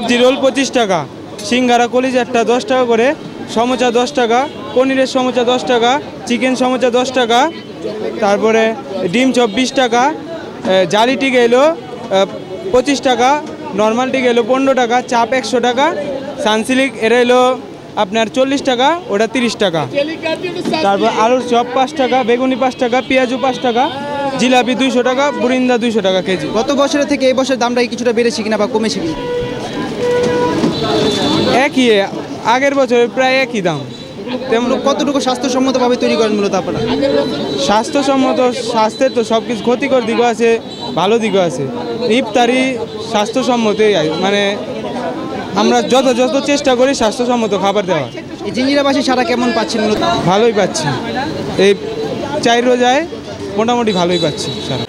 জিরোল 25 টাকা, সিঙ্গারা কলিজারটা 10 টাকা করে, সমোচা 10 টাকা, পনিরের সমোচা 10 টাকা, চিকেন সমোচা 10 টাকা, তারপরে ডিম চপ 20 টাকা, জালিটি গেলো 25 টাকা, নর্মালটি গেলো 15 টাকা, চাপ 100 টাকা, সানসিলিক এটা এলো আপনার 40 টাকা, ওটা 30 টাকা। তারপর আলুর চপ 5 টাকা, বেগুনি 5 টাকা, পেঁয়াজু 5 টাকা, জিলাপি 200 টাকা, বুরিন্দা 200 টাকা কেজি। গত বছরের থেকে এই বছর দামটা কি কিছুটা বেড়েছে কিনা বা কমেছে কিনা? একই, আগের বছরের প্রায় একই দাম। তেমন কতটুকু স্বাস্থ্যসম্মতভাবে তৈরি করেন মূলত আপনারা? স্বাস্থ্যসম্মত, স্বাস্থ্যের তো সব কিছু ক্ষতিকর দিকও আছে, ভালো দিকও আছে। ইফতারি স্বাস্থ্যসম্মতই, মানে আমরা যত চেষ্টা করি স্বাস্থ্যসম্মত খাবার দেওয়ার। এই জিঞ্জিরাবাসী সারা কেমন পাচ্ছেন মূলত? ভালোই পাচ্ছি, এই 4 রোজায় মোটামুটি ভালোই পাচ্ছি সারা।